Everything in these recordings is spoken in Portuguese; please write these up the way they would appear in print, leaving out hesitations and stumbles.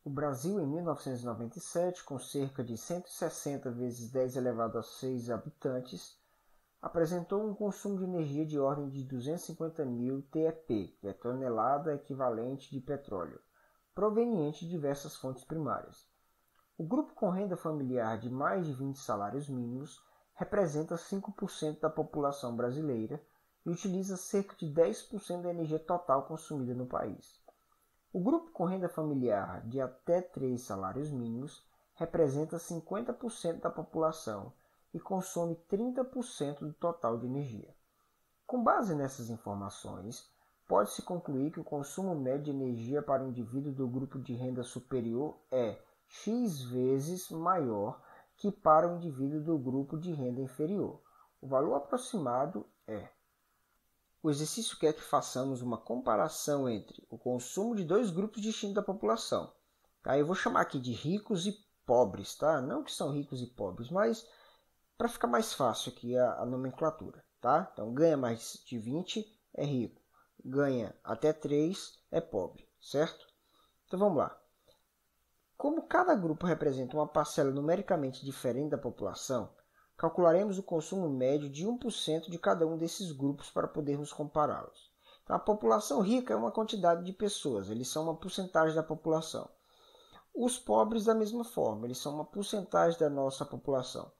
O Brasil, em 1997, com cerca de 160 vezes 10 elevado a 6 habitantes, apresentou um consumo de energia de ordem de 250.000 TEP, que é tonelada equivalente de petróleo, proveniente de diversas fontes primárias. O grupo com renda familiar de mais de 20 salários mínimos representa 5% da população brasileira e utiliza cerca de 10% da energia total consumida no país. O grupo com renda familiar de até 3 salários mínimos representa 50% da população e consome 30% do total de energia. Com base nessas informações, pode-se concluir que o consumo médio de energia para o indivíduo do grupo de renda superior é X vezes maior que para o indivíduo do grupo de renda inferior. O valor aproximado é. O exercício quer que façamos uma comparação entre o consumo de dois grupos distintos da população. Tá? Eu vou chamar aqui de ricos e pobres, tá? Não que são ricos e pobres, mas para ficar mais fácil aqui a nomenclatura. Tá? Então, ganha mais de 20 é rico, ganha até 3 é pobre, certo? Então vamos lá. Como cada grupo representa uma parcela numericamente diferente da população, calcularemos o consumo médio de 1% de cada um desses grupos para podermos compará-los. Então, a população rica é uma quantidade de pessoas, eles são uma porcentagem da população. Os pobres, da mesma forma, eles são uma porcentagem da nossa população.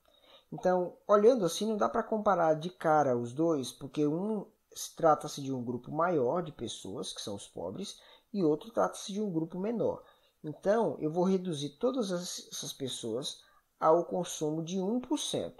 Então, olhando assim, não dá para comparar de cara os dois, porque um trata-se de um grupo maior de pessoas, que são os pobres, e outro trata-se de um grupo menor. Então, eu vou reduzir todas essas pessoas ao consumo de 1%.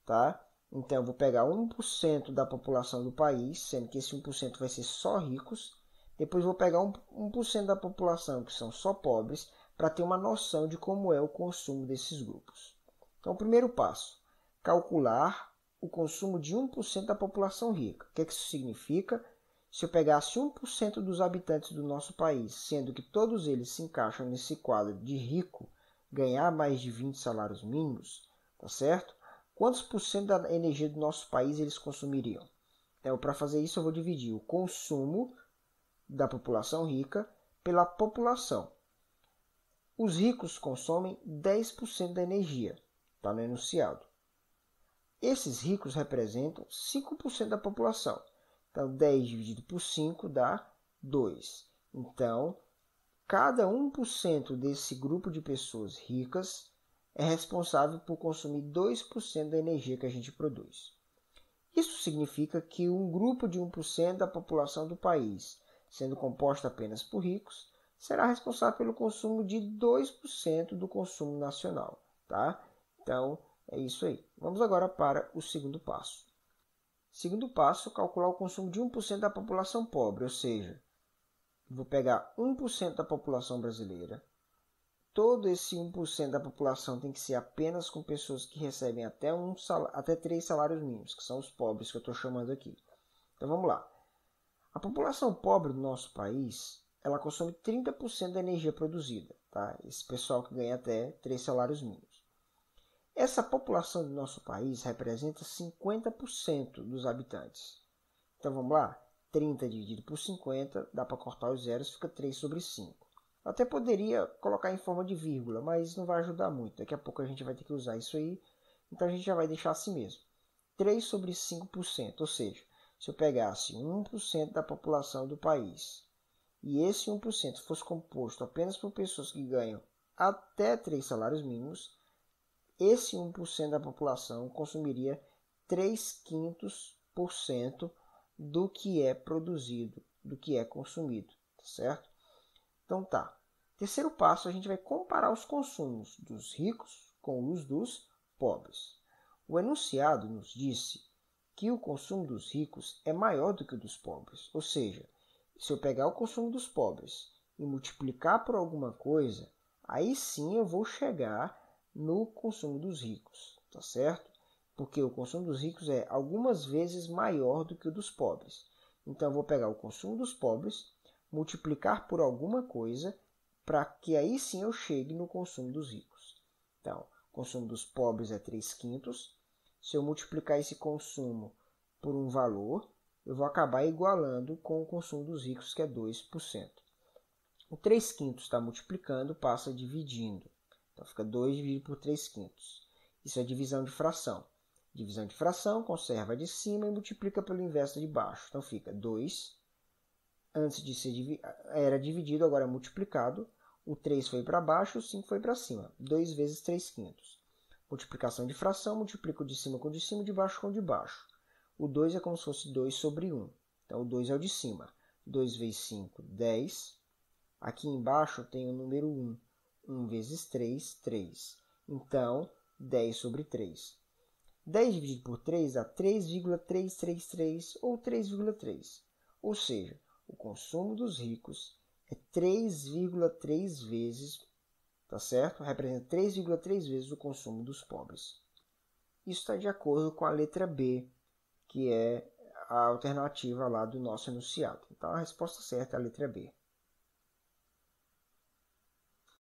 Tá? Então, eu vou pegar 1% da população do país, sendo que esse 1% vai ser só ricos. Depois vou pegar 1% da população, que são só pobres, para ter uma noção de como é o consumo desses grupos. Então, o primeiro passo, calcular o consumo de 1% da população rica. O que isso significa? Se eu pegasse 1% dos habitantes do nosso país, sendo que todos eles se encaixam nesse quadro de rico, ganhar mais de 20 salários mínimos, tá certo? Quantos por cento da energia do nosso país eles consumiriam? Então, para fazer isso, eu vou dividir o consumo da população rica pela população. Os ricos consomem 10% da energia, está no enunciado. Esses ricos representam 5% da população. Então, 10 dividido por 5 dá 2. Então, cada 1% desse grupo de pessoas ricas é responsável por consumir 2% da energia que a gente produz. Isso significa que um grupo de 1% da população do país, sendo composto apenas por ricos, será responsável pelo consumo de 2% do consumo nacional. Tá? Então, é isso aí. Vamos agora para o segundo passo. Segundo passo, calcular o consumo de 1% da população pobre, ou seja, vou pegar 1% da população brasileira. Todo esse 1% da população tem que ser apenas com pessoas que recebem até 3 salários mínimos, que são os pobres que eu estou chamando aqui. Então vamos lá. A população pobre do nosso país, ela consome 30% da energia produzida. Tá? Esse pessoal que ganha até 3 salários mínimos. Essa população do nosso país representa 50% dos habitantes. Então vamos lá. 30 dividido por 50, dá para cortar os zeros, fica 3 sobre 5. Eu até poderia colocar em forma de vírgula, mas não vai ajudar muito. Daqui a pouco a gente vai ter que usar isso aí. Então a gente já vai deixar assim mesmo. 3 sobre 5%. Ou seja, se eu pegasse 1% da população do país e esse 1% fosse composto apenas por pessoas que ganham até 3 salários mínimos, esse 1% da população consumiria 3/5% do que é produzido, do que é consumido, tá certo? Então tá. Terceiro passo, a gente vai comparar os consumos dos ricos com os dos pobres. O enunciado nos disse que o consumo dos ricos é maior do que o dos pobres. Ou seja, se eu pegar o consumo dos pobres e multiplicar por alguma coisa, aí sim eu vou chegar no consumo dos ricos, tá certo? Porque o consumo dos ricos é algumas vezes maior do que o dos pobres. Então eu vou pegar o consumo dos pobres, multiplicar por alguma coisa, para que aí sim eu chegue no consumo dos ricos. Então, o consumo dos pobres é 3/5. Se eu multiplicar esse consumo por um valor, eu vou acabar igualando com o consumo dos ricos, que é 2%. O 3/5 está multiplicando, passa dividindo. Então, fica 2 dividido por 3/5. Isso é divisão de fração. Divisão de fração, conserva a de cima e multiplica pelo inverso de baixo. Então, fica 2. Antes de ser era dividido, agora é multiplicado. O 3 foi para baixo, o 5 foi para cima. 2 vezes 3/5. Multiplicação de fração, multiplica o de cima com o de cima, o de baixo com o de baixo. O 2 é como se fosse 2 sobre 1. Então, o 2 é o de cima. 2 vezes 5, 10. Aqui embaixo tem o número 1. 1 vezes 3, 3. Então, 10 sobre 3. 10 dividido por 3 dá 3,333 ou 3,3. Ou seja, o consumo dos ricos é 3,3 vezes, tá certo? Representa 3,3 vezes o consumo dos pobres. Isso está de acordo com a letra B, que é a alternativa lá do nosso enunciado. Então, a resposta certa é a letra B.